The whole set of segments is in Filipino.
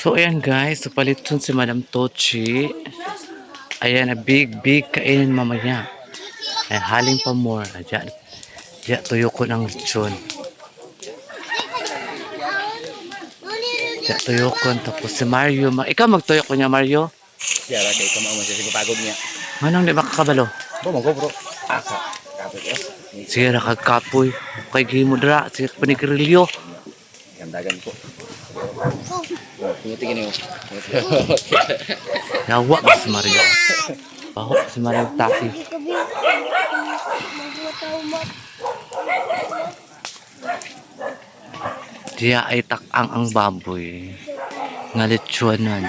So ayan guys, so paliton si Madam Tochi. Ayan, a big kainin mamaya. Ay, haling pa more. Diya tuyo ko ng lechon. Diya tuyo ko. Tapos si Mario. Ikaw magtuyo ko niya, Mario? Siya ra kay kamao man siya sig pagod niya. Manang di makakabalo? Bo mo go bro. Asa. Kapit yo. Sige na kagkapoy. Kay gimo dra. Sige panikirilyo. Gandagan ko. Tingin niyo. Yawa ba si Mario? Baho si Mario taki. Diya ay takang ang baboy. Nga lechonan.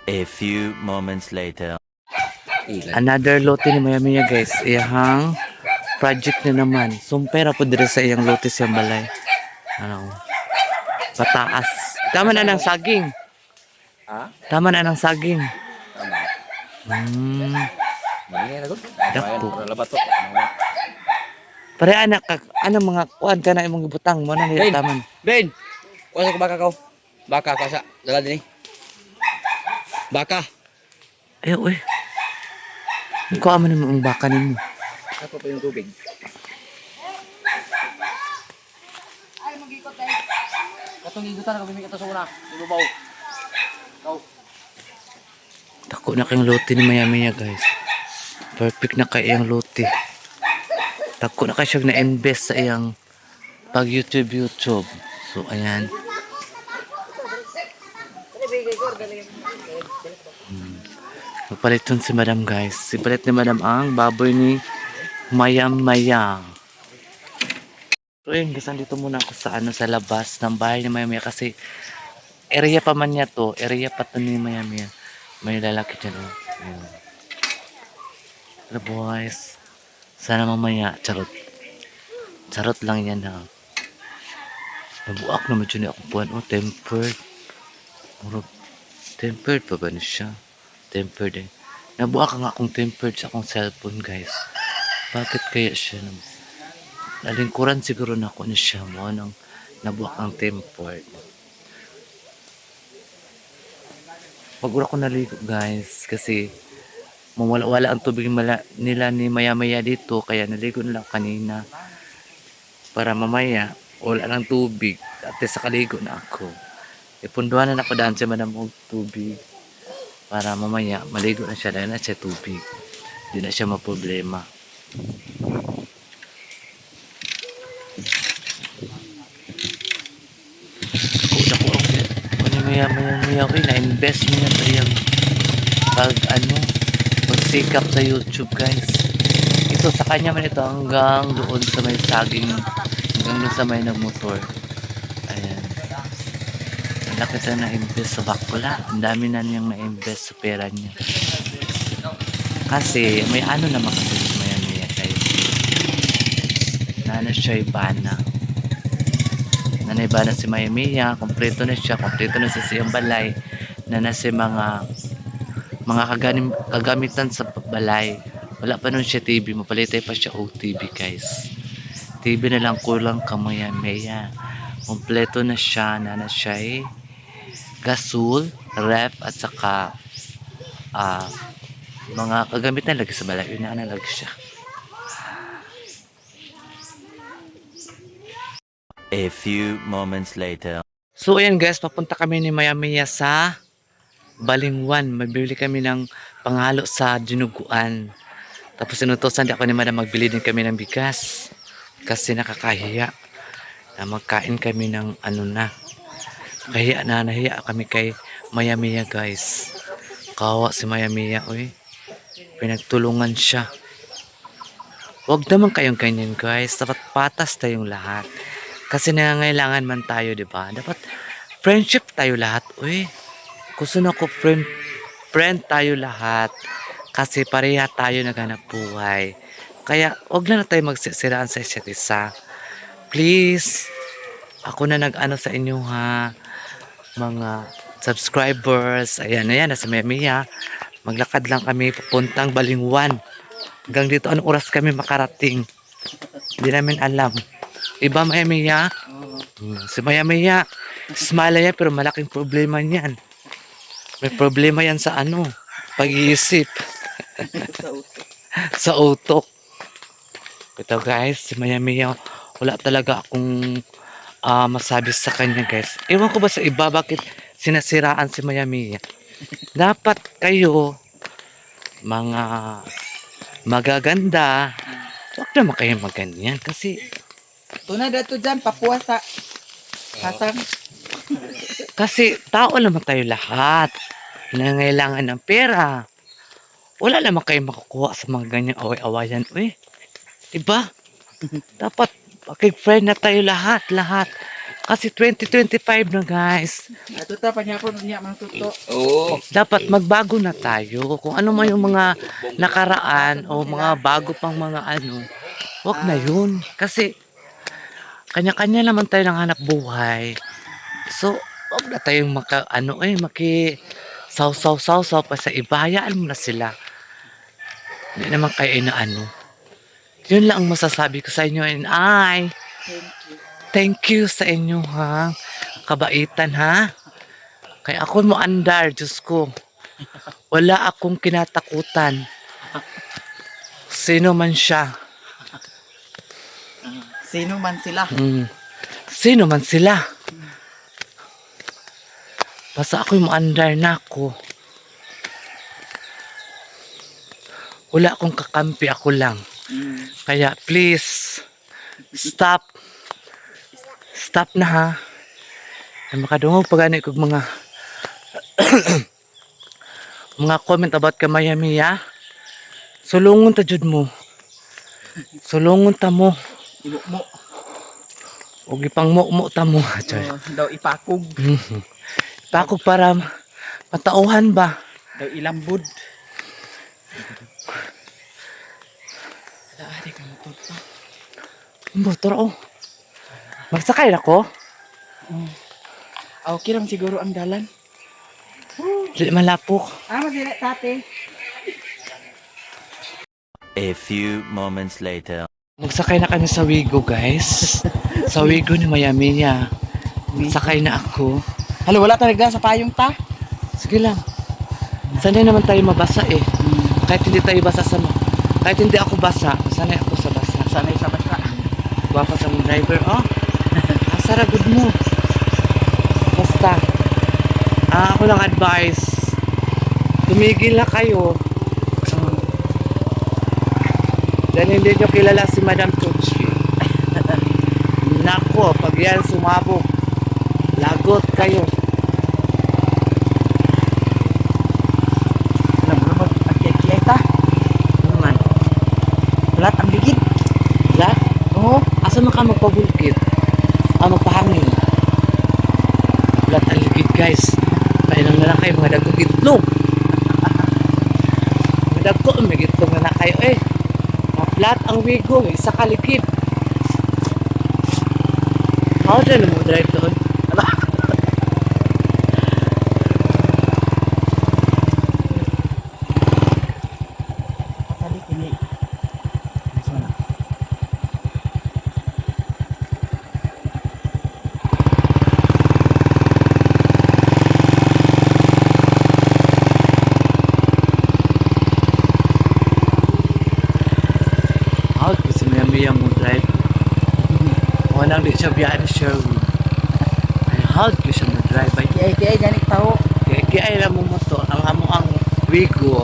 A few moments later. Another lote ni Maya guys. Iyang project na naman. Sumpera po dire sa iyang lote siyang balay. Ano? Pataas. Tama na ng saging. Ha? Tama na ng saging. Tama. Mali na gud. Dako. Labat to. Pare anak ano mga kuan ka na imong gibutang mo na nila taman. Ben. Kusa ko baka ka. Baka kasa. Dala dinhi. Baka. Ay oy. Ikaw aman mo ang baka nimo. Ako pa yung tubig. Katong igutan ako bimik ato sa una. Ibabaw. Go. Dako na kayong lote ni Maya guys. Perfect na kay iyang lote. Dako na kay siya na-invest sa iyang pag YouTube. So ayan. Paliton si Madam guys. Sipalit ni Madam ang baboy ni Maya. So yun guys, dito muna ako sa sa labas ng bahay ni Maya kasi area pa man niya to. Area pa to ni Maya. May lalaki dyan. Ayan. Hello boys. Sana mamaya. Charot lang yan ha. Nabuak naman dyan ako buwan. Oh, tempered. Tempered pa ba na siya? Tempered eh. Nabuak nga akong tempered sa akong cellphone guys. Bakit kaya siya nalingkuran siguro na ako na siya mo nang nabuak ang tempered. Pag-ura ko naligo guys kasi mawala-wala ang tubig nila ni Maya dito kaya naligo nila ako kanina para mamaya wala ng tubig at sa kaligo na ako. Ipunduhan na ako daan sa manamog tubig. Para mamaya maligo na siya dahil na siya tubig. Hindi na siya maproblema. Dako ako maya na-invest niya sa iyang pagsikap sa YouTube guys. Ito sa kanya man ito hanggang doon sa may saging, hanggang doon sa may nagmotor. Ayan. Laki na na-invest sa bakula. Ang dami na niyang na-invest sa pera niya. Kasi may ano naman kasi sa Maya guys. Nana siya ibana. Nana ibana si Maya. Kompleto na siya. Kompleto na siya sa iyang balay. Nana si mga kagamitan sa balay. Wala pa nun siya TV. Mapalitay pa siya OTV guys. TV na lang kulang ka Maya. Kompleto na siya. Nana siya gasol, ref at saka mga kagamitan lagi sa balay. Yun na lagi siya. A few moments later. So ayan guys, papunta kami ni Maya sa Balingwan. Magbili kami ng panghalo sa dinuguan. Tapos inutosan di ako ni Madam magbili din kami ng bigas. Kasi nakakahiya na magkain kami ng nahiya kami kay Maya guys. Kawa si Maya uy. Pinagtulungan siya. Huwag naman kayong ganyan guys. Dapat patas tayong lahat. Kasi nangangailangan man tayo, di ba? Dapat friendship tayo lahat. Uy, gusto na ko friend tayo lahat. Kasi pareha tayo naghanap buhay. Kaya huwag na tayo magsisiraan sa isa't isa. Please, ako na nag-ano sa inyo ha. Mga subscribers. Ayan, nasa Maya. Maglakad lang kami papuntang Balingwan. Hanggang dito, anong oras kami makarating? Hindi namin alam. Iba Maya Mia? Si Maya Mia, smile yan pero malaking problema niyan. May problema yan sa ano, pag-iisip. Sa utok. Ito guys, si Maya Mia, wala talaga akong masabi sa kanya guys. Ewan ko ba sa iba bakit sinasiraan si Maya Mia. Dapat kayo, mga magaganda, huwag naman kayo maganyan kasi Tuna dato dyan, papuwa sa hasang. tao naman tayo lahat. Nangailangan ng pera. Wala naman kayo makukuha sa mga ganyang away-awayan. Uy, diba? Dapat makig-friend na tayo lahat. Kasi 2025 na guys. Ato ta, panyapon niya mga tuto. Oo. Dapat magbago na tayo. Kung ano man yung mga nakaraan o mga bago pang mga ano, wag na yun. Kasi kanya-kanya naman tayo ng hanap buhay. So, wag na tayong maki saw pa sa iba. Hayaan mo na sila. Hindi naman kayo inaano. Yun lang ang masasabi ko sa inyo and thank you sa inyo ha. Kabaitan ha. Kaya ako mo andar, Diyos ko. Wala akong kinatakutan. Sino man siya. Sino man sila? Sino man sila. Basta ako'y maandar na ako. Wala akong kakampi, ako lang. Kaya please, stop na ha. Na makadungog pagani kog mga mga comment about ka Maya Mia. Sulungon ta jud mo. Sulungon ta mo. Imo mo. Og ipang mo ta mo. Daw ipakog. Takog para matauhan ba? Daw ilambod. Daari ka matuto. Motor oh. Magsakay na ko. Okay lang siguro ang dalan. Dili malapok. Masira tate. A few moments later. Nagsakay na kami sa Wigo guys. Sa Wigo ni Maya Mia. Sakay na ako. Halo, wala talaga sa payong ta. Sige lang. Sanay naman tayo mabasa eh. Kahit hindi tayo basa sa kahit hindi ako basa, sanay ako sa basa. Sanay sa basa. Guwapa sa mong driver. Oh, asara good mo. Basta. Ako lang advice. Tumigil na kayo. Dahil hindi nyo kilala si Madam Tucci. Nako, pag yan sumabog, lagot kayo. Lumot ang keketa. Ano man? Lat ang ligid. La? Oo. Asa man ka magpabulkit? Magpahangin. Lahat ang ligid guys. Kailang na lang kayo mga dagkong itlog. Mga dagkong may itlog na kayo eh. Flat ang Wigo, isa kalikid. How din mo drive doon? Tadi kini. Sana. How kasi Maya Mia mo drive? Walang di siya biyaan ni Sherwood. Ay, how ko siya mo drive? Ay, Kaya ganit tao. kaya lang mo motor. Ang amo ang Wigo.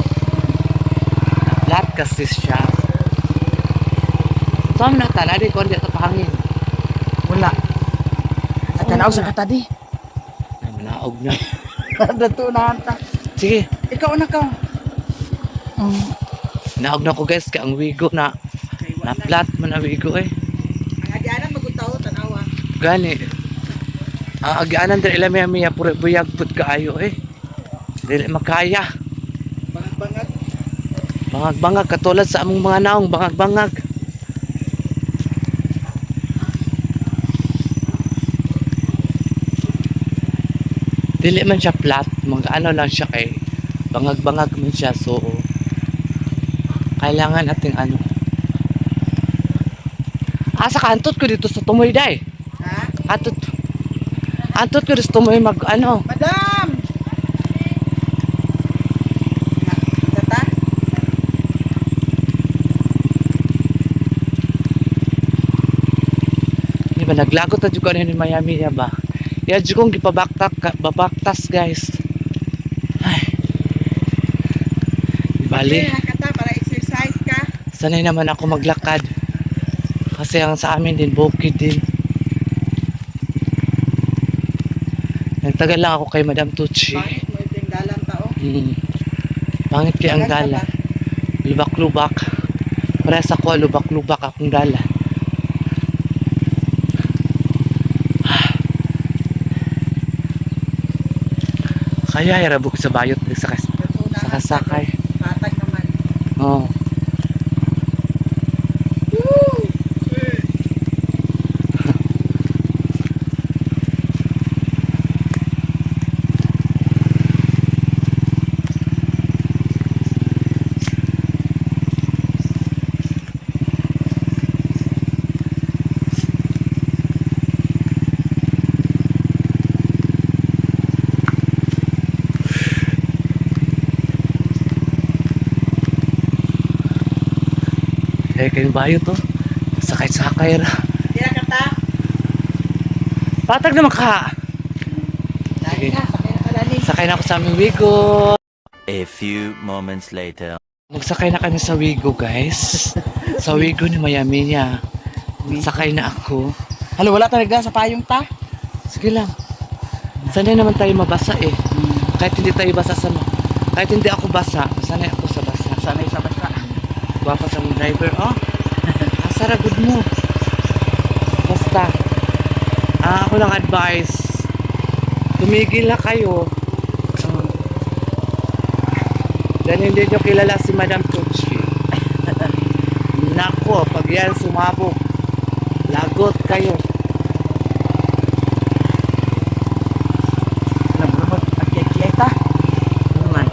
Flat kasi siya. Saan na tala di ko hindi ito pahangin. Wala. At tanaw sa katadi. Ay, malaog na. Dato na anta. Sige, Ikaw na ka. naog na ko guys ka ang Wigo na flat man ang Wigo eh. Ang adyanan magutaw tanawa. Gani. Ang agianan din ila Maya Mia puro buyag pud kaayo eh. Dili makaya. Bangag-bangag. Bangag-bangag katulad sa among mga naong bangag-bangag. Dili man siya flat, mag ano lang siya kay Bangag-bangag man siya. So, kailangan nating ano. Asa ka, antot ko dito sa tumoy, day. Ha? Antot. Antot ko dito sa tumoy mag, ano. Madam! Tata? Di ba, naglagot na dyan ko ni Miami ya ba? Ya dyan kong babaktas, guys. Ay. Di bali. Okay, nakata para exercise ka. Sanay naman ako maglakad. Kasi ang sa amin din, bukid din. Nagtagal lang ako kay Madam Tucci. Bakit mo yung dalan tao? Pangit kaya ang Dalan dala. ka Lubak-lubak. Pares ako, lubak-lubak akong dala. Kaya hirabog sa bayot sa sakasakay. Patag naman. Oo. Eh, kayong bayo to. Sakay-sakay ra. Tira kata. Patag naman ka. Lagi na, sakay na kalali. Sakay na ako sa aming Wigo. A few moments later. Magsakay na kami sa Wigo, guys. Sa Wigo ni Miami niya. Sakay na ako. Halo, wala talaga sa payong ta. Sige lang. Sanay naman tayo mabasa eh. Kahit hindi tayo basa sa... Kahit hindi ako basa, sanay ako sa basa. Sanay sa basta. Guwapa sa mga driver. Oh, asara good mo. Basta. Ako lang advice. Tumigil na kayo. Dahil hindi nyo kilala si Madam Tucci. Nako, pag yan sumabog, lagot kayo. Nabrumot ang kiyeta. Naman.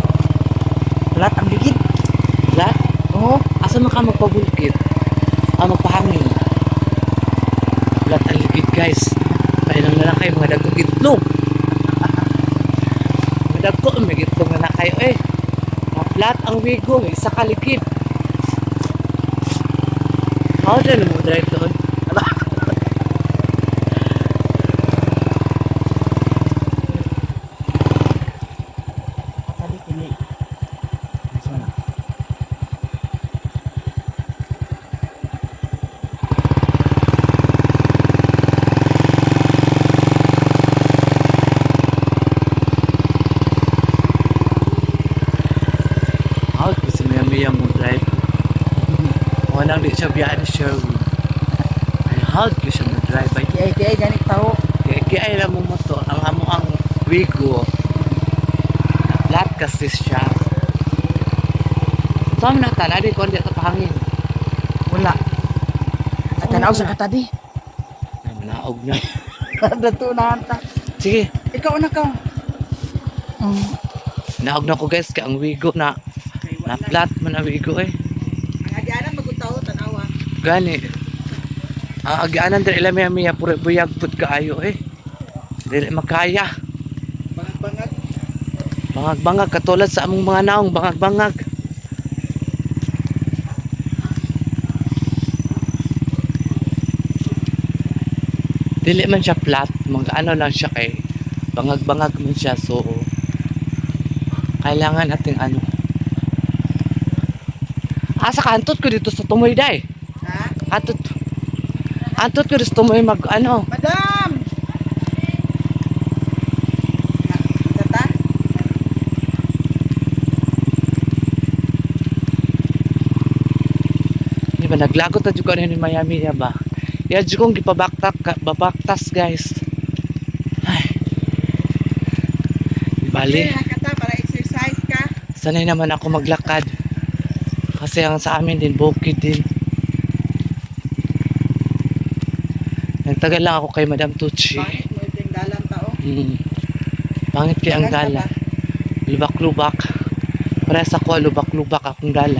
Lahat ang ligid. Lahat? Oo. Asa man ka magpabulkit? Magpahangin. Lahat ang likid, guys. Kailang na lang kayo, mga dagkong itlog. Mga dagkong, may itlog na na kayo eh. Flat ang Wigo, isa kalikid. How dyan mo drive doon? Sabi kini. How kasi maya mo drive? Walang di siya biyaan ni Sherwin. Ay, how ko siya mo drive? Ay, Kaya ganit tao. kaya alam mo mo to, ang amo ang Wigo. Flat kasi siya. Saan na tala di ko hindi ito pahangin. Wala. At tanaw sa katadi. Ay, manaog na. Dato na anta. Sige, Ikaw na ka. naog na ko guys kay ang Wigo na flat man ang Wigo eh. Ang agyanan magutaw tanawa. Gani. Ang agianan din ilang miya puro buyag pud kaayo eh. Dili makaya. Bangag-bangag. Bangag-bangag katulad sa among mga naong bangag-bangag. Dili man siya flat, mag-ano lang siya kay bangag-bangag man siya so kailangan nating ano. Asa ka antot ko dito sa tumoy, day. Ha? Antot. Antot ko dito sa tumoy mag ano. Madam! Tata? Di ba, naglagot na dyan ko ni Miami ya ba? Ya dyan kong babaktas, guys. Ay. Di bali. Okay, nakata para exercise ka. Sanay naman ako maglakad. Kasi ang sa amin din, bukid din. Nagtagal lang ako kay Madam Tucci. Bakit mo yung dalan tao? Pangit kaya ang Dalan ka dala. ba? Lubak-lubak. Para sa ko, lubak-lubak akong dala.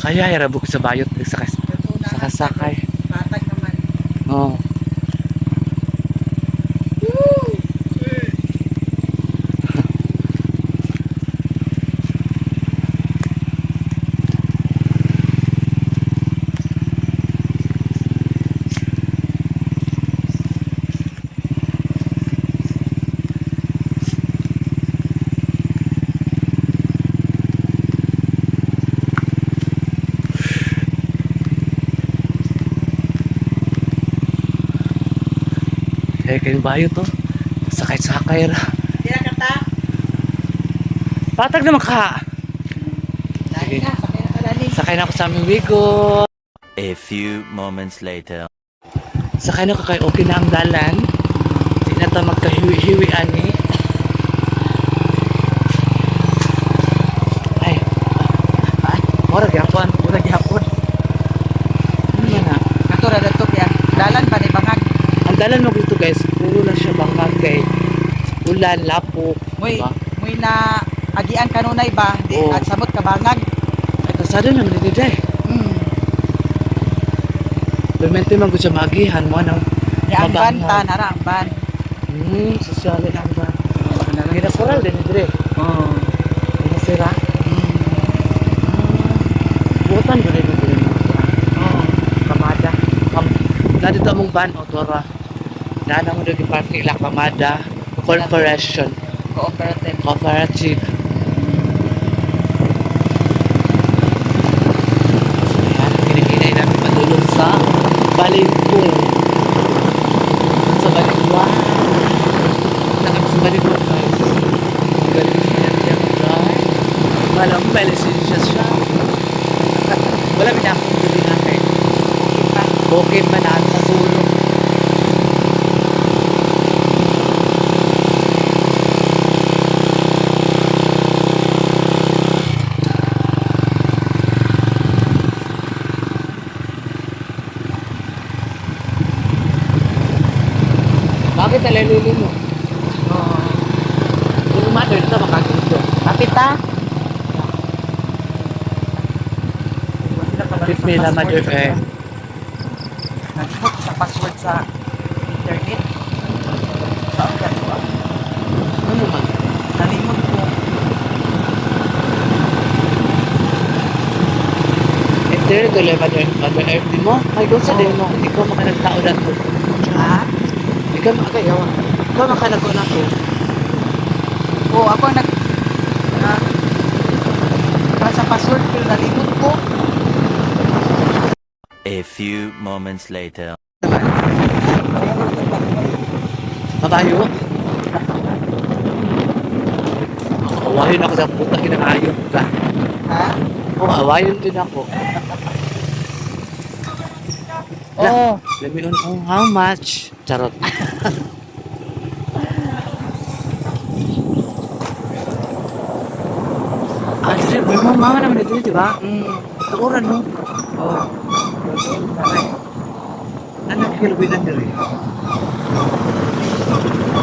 Kaya irabog sa bayot sa kasakay. Patag naman. Oo. Kaya kayong bayot to. Sakay-sakay ra. Di na kata. Patag naman ka. Dali na, sakay na ka dali. Sakay na ako sa aming wigo. A few moments later. Sakay na ko kay okay na ang dalan. Di na ta magkahiwi-hiwi ani. Ay, murag yapon. Murag yapon. Ano man na? Ato ra dato kaya. Dalan pa ni bangag. Ang dalan mo dito guys, puro na siya bangag kay ulan, lapok. Moy, Diba? moy na agian kanunay ba? Di Oo. at samot ka bangag. Ay, kasado naman dito day. Permente man ko siya magihan mo ano. Ya ang ban Mabangag. ta nara ang ban. Sosyalin ang ba. Hindi na koral din dire. Oh. Hindi na sira. Butan ba rin dire mo? Oh. Kamada. Dati ito mong ban o tora. Nana mo dito parking ila Kamada Corporation. Cooperative. Cooperative. Ayan, hinihinay namin matulog sa Balingpong. Sa Balingpong. Nakami sa Balingpong guys. Galing niya niya guys. Malam pa lisensya siya. Wala ba niya akong tuloy natin. Okay pa na sa sulong. Bakit nalalili mo? Oh. Kung umato, ito makakita. Kapit ta. Kapit may la mother eh. Nag-hook sa password sa internet. Saan ka ba? Ano man? Nalimot ko. Enter ko lang mother earth mo. Ay, doon sa din mo. Hindi ko makanagtao na to. Ha? Hindi ka makagayawa. Ikaw makanagawa na to. Oo, ako nag... sa password ko, nalimot ko. A few moments later. Mabayo? Awayin ako sa puta, kinangayot ka. Ha? Oo, awayin din ako. Oo. Let me know how much. Charot. Dire, mama naman ito, di ba? Tukuran mo. Oo. Ano kilawin na dire?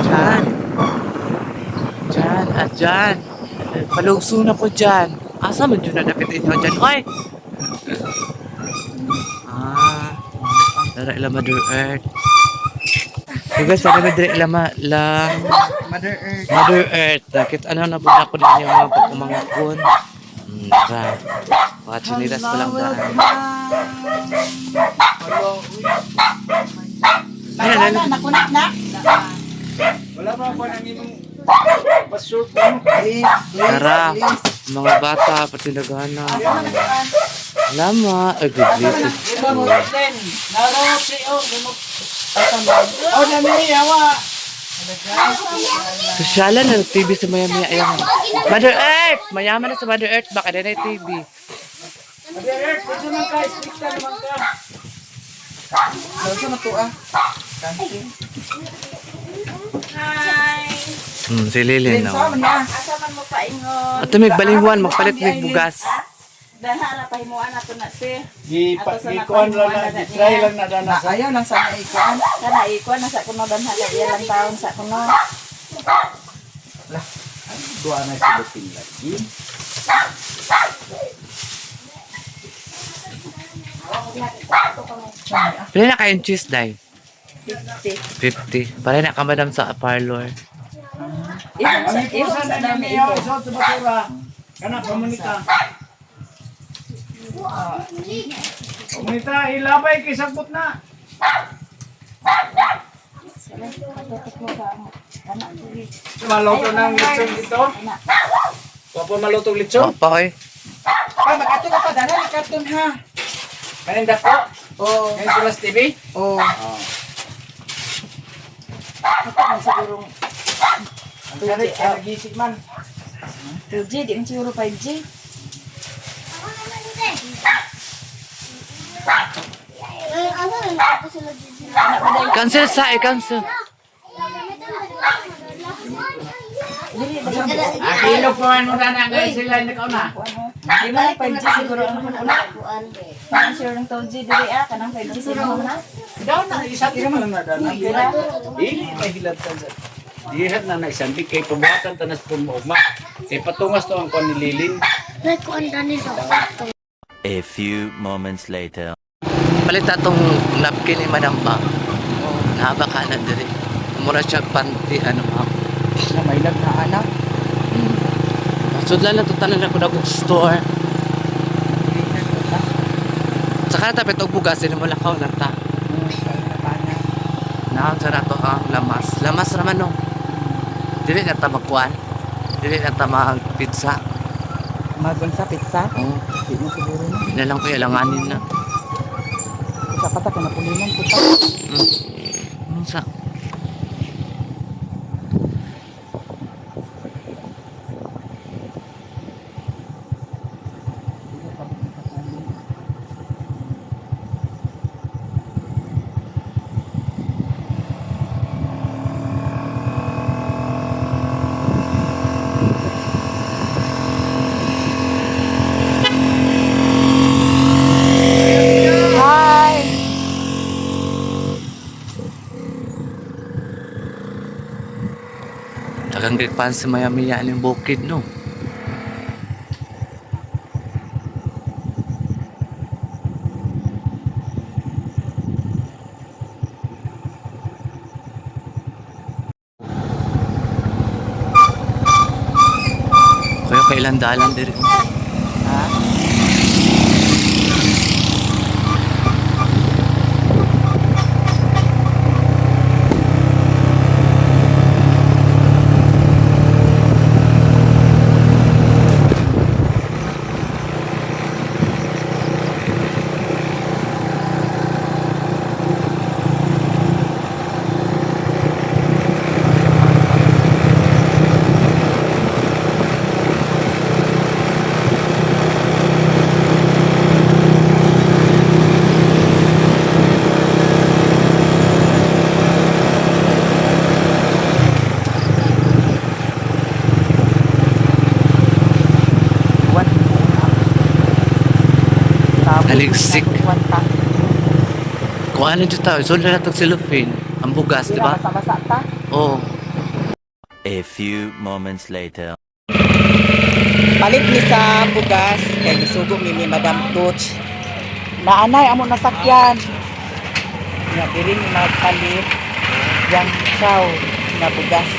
Diyan. Diyan, at diyan. Palugso na ko diyan. Asa man dyan na nakitin nyo dyan? Oy! Tara ila Mother Earth. So guys, tara Mother ila Mother Earth. Mother Earth. Nakit ano na po na ko din yung mga pagkumangakon. Tara. Mga chinilas pa lang daan. Ay, na, nakunat na. Wala ba ako nang imong password mo? Please, Tara. please. Mga bata, pati nagana. Salamat. Ay, good blessed. Oh, nami, awa. Sosyalan na TV sa Maya-Maya. Ayan. Mother Earth! Mayaman na sa Mother Earth. Baka na yung TV. Lalo na to ah. Si Lilin Sa na. man niya. At may balingwan, magpalit may bugas. Dahara pa himuan ato na si. Gikuan lang na, gitry lang na dana sa Ayaw lang sana ikuan. Kana ikuan na sa kuno dan hada ilang taon sa kuno. tuwa na silupin lagi. Pila na kayong cheese, Day? 50. 50. Pare na ka, madam, sa parlor. Ihon sa dami ito. Sa basura. Kana komunita. Komunita ilabay kay sagbot na. Maluto ng lechon dito. Papo maluto lechon. Opo, eh. Pa, mag-ato ka pa, dala, karton ha. Kaninda po. Oo. Ngayon Tulas TV. Oo. Ito man sigurong Ang kari, nagisip man. 2G, di man siguro 5G. Cancel sa, cancel. Dili ba lang buo? Kilo po ano na na guys sila nakaw na. Di man 5G siguro ang una. Kanang sure ng 2G dili kanang 5G siguro na. Daw na isa tira man na dana. Kira. Dili na hilad ta. Dihat na na isang kay pabatan tanas pumugma. Kay patungas to ang kon nililin. A few moments later. Palita tong napkin ni madam ba? Naba ka na diri. Mura siya panty, ano ba? Na may lag na anak. Sudlan na to tanan ako na store. Saka tapit og bugasin mo lakaw na ta. Naon sa nato ang lamas. Lamas raman no. Dili na ta magkuan. Dili na ta mag-pizza. Magon sa pizza. Oh, Di mo siguro na. na lang ko ilanganin na. Sa pata ka na pulinan ko pa. Ano sa? Tagang kikpan si Maya-Maya ng bukid, no? Kaya kailan dalan diri. Ha? Naligsik. Kung ano dito tao, so na natag silufin. Ang bugas, di ba? Basa-basa ta. Oo. A few moments later. Palit ni sa bugas kay gisugo ni Madam Tuch. Naanay amo nasakyan. Nga diri ni magpalit yang chow na bugas.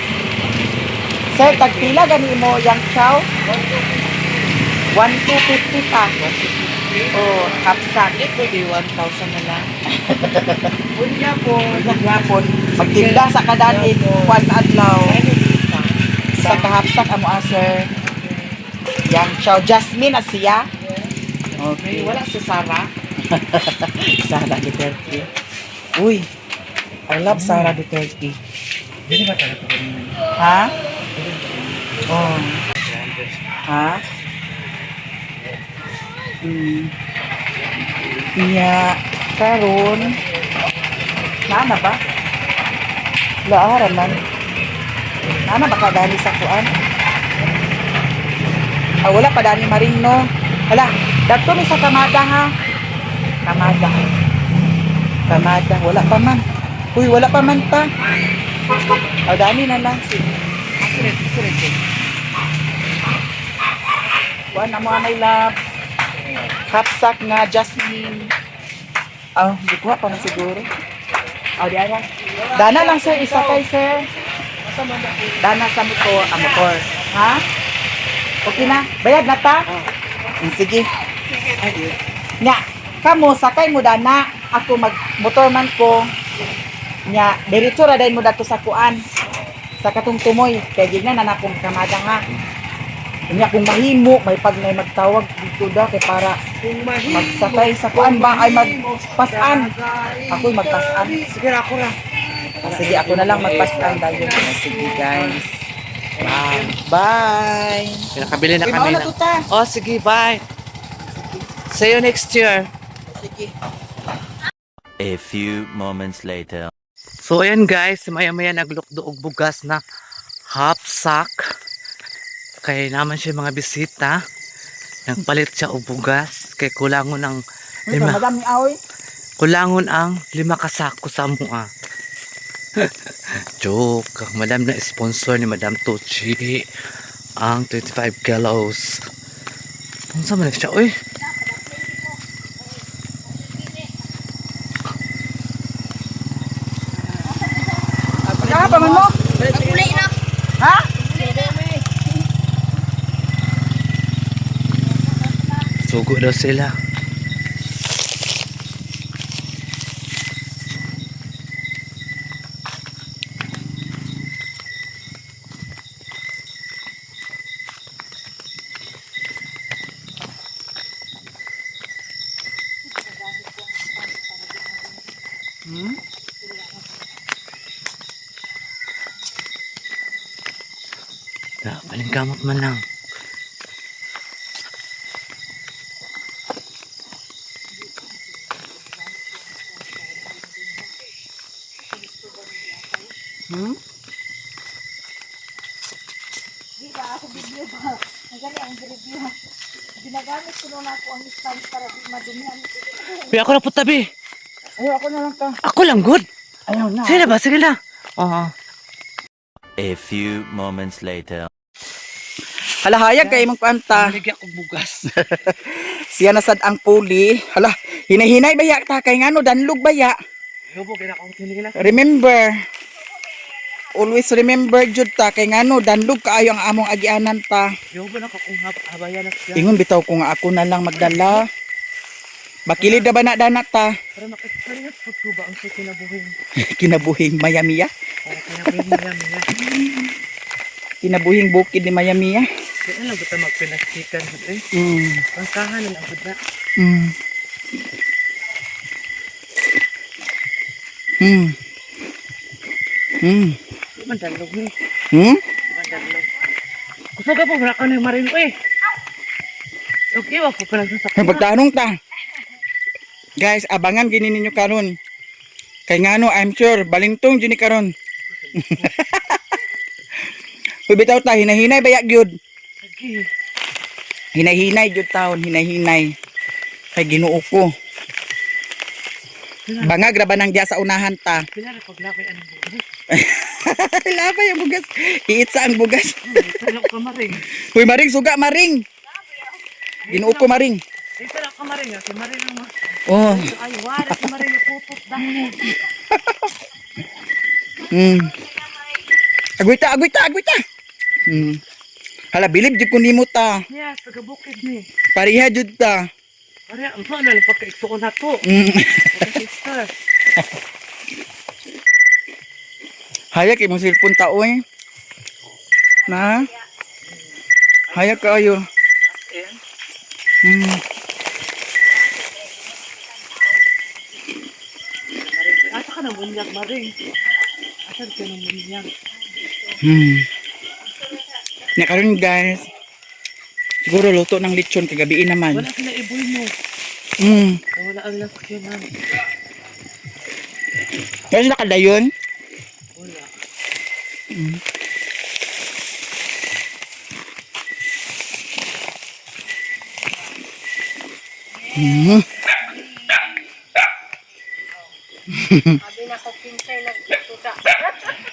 Sir, tagpila gani mo yang chow? 1,250 pa. Oh, kapsak. Pwede 1,000 na lang. Maghapon. Magtinda sa kadanin, kwan adlaw. Sa kahapsak amo sir. Yang chow. Jasmine siya. Okay. Wala si Sarah. Sara Duterte. Uy, I love Sara Duterte. Ha? Oh. Ha? Iya, karon. Nana ba? Laara man. Nana ba kadali sa kuan? Ah, wala pa dani maring no. Hala, dato mi sa Kamada ha. Kamada. Kamada, wala pa man. Uy, wala pa man ta. O, dami na lang. Asirit. Kuan na mo anay lab. Kapsak nga Jasmine. Oh, di ko pa man siguro. Oh, di ara. Dana lang sir, isa kay sir. Dana sa motor, motor. Ha? Okay na? Bayad na ta? Sige. Nya, kamo sakay mo dana. Ako mag-motor man ko. Nya, diretso ra dayon mo dato sa kuan. Sa katong tumoy. Kaya gignan na akong Kamada ha. Nya kung mahimo, may pag may magtawag dito da kay para magsakay sa kuan ba ay magpasan. Ako'y magpasan. Sige, ako na. Sige, ako na lang magpasan dahil. Sige guys. Bye. Pinakabili na Uy, kami mauna na. tuta. Oh, sige, bye. See you next year. Sige. A few moments later. So ayan guys, maya-maya naglukdo og bugas na half sack. Kaya naman siya mga bisita. Nagpalit siya og bugas. Kaya kulangon ang Ito, lima. madam ni Aoy. Kulangon ang 5 kasako sa mua. Joke. Madam na sponsor ni Madam Tucci. Ang 25 kilos. Kung saan man siya? Uy. Pagkakapaman mo? Ha? Sugo daw sila. Palingkamot man lang. Di ba ako video ba? Nagali ang review. Ginagamit ko na ako ang stand para di madumihan. Uy, ako na po tabi. Ayaw, ako na lang ka. Ako lang good. Ayaw na. Sige na ba? Sige na. Oo. A few moments later. Halahayag kay mong panta. Maligyan ko bugas. Siya nasad ang puli. Hala, hinahinay baya ta kay ngano danlog baya. Yobo, kaya akong tinigil na. Remember. Always remember jud ta kay ngano danlog kaayo ang among agianan ta. Yobo na kung habayan na siya. Ingon bitaw ko nga ako na lang magdala. Bakilid na ba na danat ta? Para makakalingat po ko ba ang sa kinabuhin. Kinabuhing Miami ya. Para kinabuhin niya niya. Kinabuhing bukid ni Miami ya. Kaya lang ba magpinastikan? Eh, Mm. pangkahan na lang ba? Mm. Mm. Mm. Mandalog ni. Hmm? Mandalog. Gusto ka po, wala ka na marin ko eh. Okay, wako pa lang sa Pagtanong ta. Guys, abangan gini ninyo karon. Kay ngano, I'm sure balintong jud ni karon. Uy, bitaw ta hinahinay bayak gyud. Sige. Hinahinay jud taon, hinahinay. Kay Ginoo ko. Bangag ra ba nang diya sa unahan ta? Pila na paglapay ang bugas. Labay ang bugas. Iitsa ang bugas. Pila ka maring. Uy, maring suga maring. Ginoo ko maring. Pila ka maring. Si maring ang mas. Oh. Ay, wala si maring na putot dahil. Hmm. Agwita. Hmm. Hala, bilib jud ko nimo ta. Yes, taga-bukid ni. Pariha jud ta. Pare, ang saan na lang pagka-ikso ko na to. Hmm. Sister. Hayak imong cellphone ta oy. Na? Hayak kayo. Hmm. Asa ka ng bunyag, maring? Asa ka ng bunyag? Hmm. Na karon guys. Siguro luto ng lechon kagabi naman. Wala sila iboy mo. Hmm. Wala ang lasakyanan. Kasi nakadayon. Wala. Hmm. Hmm.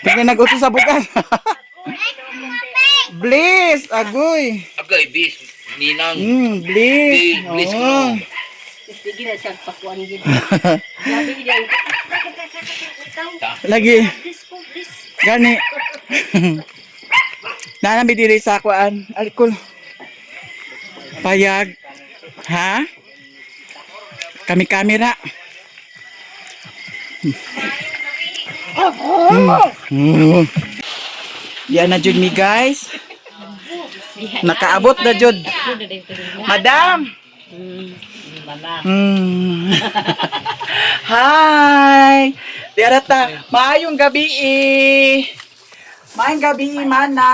Tingnan nag-utos sa bukas. Bliss, agoy. Agay, bis. Ninang. Bliss. Bliss ko. Oo. Sige na siya pakuan gid. Labi gid. Lagi. Gani. Nanambi diri sa kuan. Alcohol. Payag. Ha? Kami kamera. Yan na jud mi guys. Nakaabot na jud. Madam. Hi. Diarata, maayong gabi. Maayong gabi, mana.